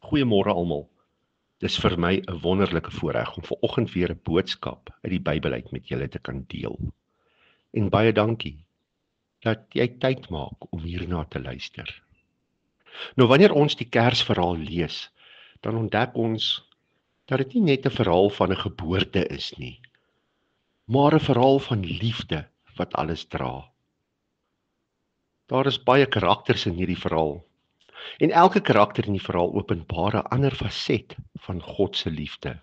Goeiemôre almal. Dis vir my 'n wonderlike voorreg om vanoggend weer 'n boodskap uit die Bybel uit met julle te kan deel. En baie dankie dat jy tyd maak om hierna te luister. Nou wanneer ons die Kersverhaal lees, dan ontdek ons dat dit nie net 'n verhaal van 'n geboorte is nie, maar 'n verhaal van liefde wat alles dra. Daar is baie karakters in hierdie verhaal. En elke karakter in die verhaal openbaar 'n ander faset van God se liefde.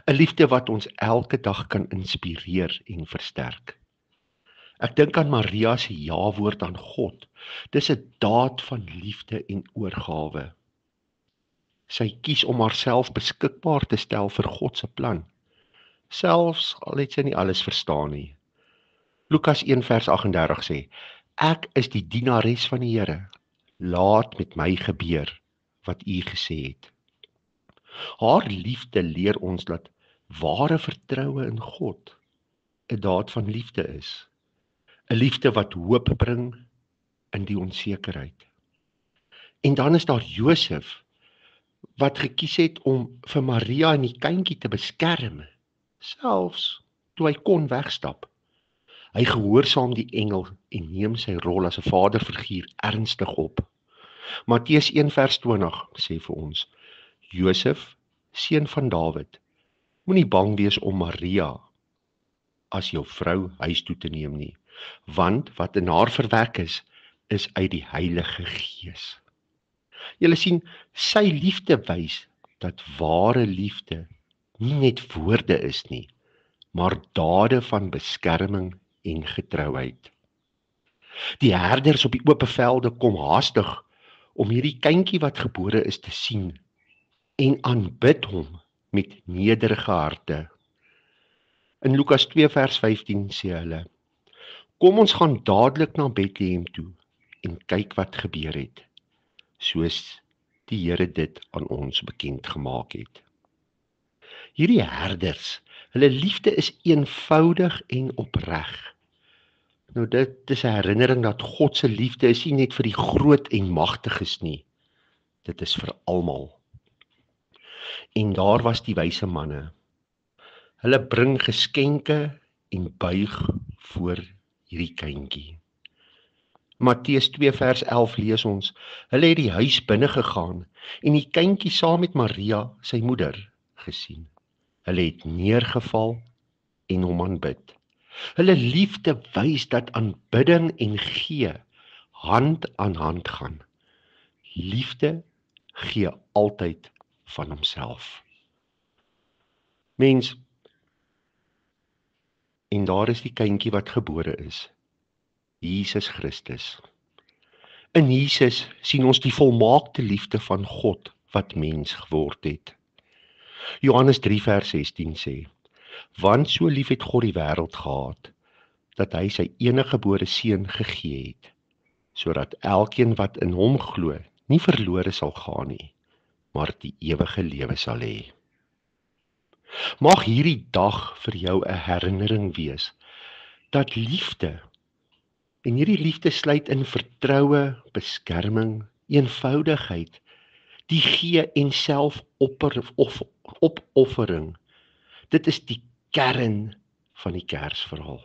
'n Liefde wat ons elke dag kan inspireer en versterk. Ek dink aan Maria se ja-woord aan God. Dis 'n daad van liefde en oorgawe. Sy kies om haarself beskikbaar te stel vir God se plan, selfs al het sy nie alles verstaan nie. Lukas 1 vers 38 sê: Ek is die dienares van die Here. Laat met my gebeur wat U gesê het. Haar liefde leer ons dat ware vertroue in God 'n daad van liefde is. 'n Liefde wat hoop bring in die onsekerheid. En dan is daar Josef wat gekies het om vir Maria en die kindjie te beskerm, selfs toe hy kon wegstap. Hy gehoorsaam die engel en neem sy rol as 'n vaderfiguur ernstig op. Matteus 1 vers 20 sê vir ons: Josef, seun van Dawid, moenie bang wees om Maria as jou vrou huis toe te neem nie, want wat in haar verwek is uit die Heilige Gees. Julle sien, sy liefde wys dat ware liefde nie net woorde is nie, maar dade van beskerming en getrouheid. Die herders op die oop velde kom haastig om hierdie kindjie wat gebore is te sien en aanbid hom met nederige harte. In Lukas 2 vers 15 sê hulle: Kom ons gaan dadelik na Bethlehem toe en kyk wat gebeur het, soos die Here dit aan ons bekend gemaak het. Hierdie herders, hulle liefde is eenvoudig en opreg. Nou dit is 'n herinnering dat God se liefde is nie net vir die groot en magtiges nie. Dit is vir almal. En daar was die wyse manne. Hulle bring geskenke en buig voor hierdie kindjie. Matteus 2 vers 11 lees ons: Hulle het die huis binne gegaan en die kindjie saam met Maria, sy moeder, gesien. Hulle het neergeval en hom aanbid. Hulle liefde wys dat aanbidding en gee hand aan hand gaan. Liefde gee altyd van homself. Mens, en daar is die kindjie wat gebore is, Jesus Christus. In Jesus sien ons die volmaakte liefde van God wat mens geword het. Johannes 3 vers 16 sê: Want so lief het God die wêreld gehad, dat hy sy eniggebore seun gegee het, sodat elkeen wat in hom glo, nie verlore sal gaan nie, maar die ewige lewe sal hê. Mag hierdie dag vir jou 'n herinnering wees dat liefde, en hierdie liefde sluit in vertroue, beskerming, eenvoudigheid, die gee en opoffering. Dit is die kern van die Kersverhaal.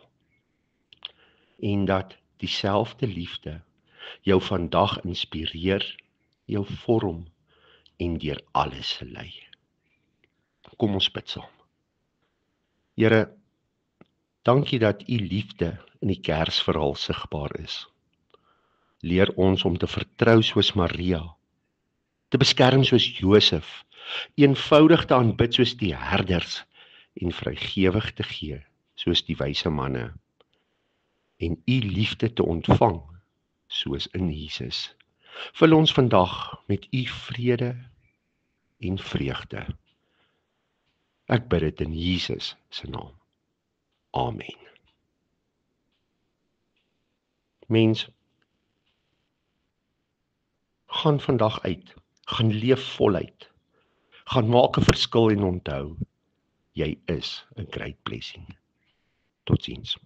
En dat dieselfde liefde jou vandag inspireer, jou vorm en deur alles lei. Kom ons bid saam. Here, dankie dat U liefde in die Kersverhaal sigbaar is. Leer ons om te vertrou soos Maria, te beskerm soos Josef, eenvoudig te aanbid soos die herders en vrygewig te gee soos die wyse manne, en U liefde te ontvang soos in Jesus. Vul ons vandag met U vrede en vreugde. Ek bid dit in Jesus se naam. Amen. Mens, gaan vandag uit, gaan leef voluit, gaan maak 'n verskil en onthou, jy is 'n great blessing. Totsiens.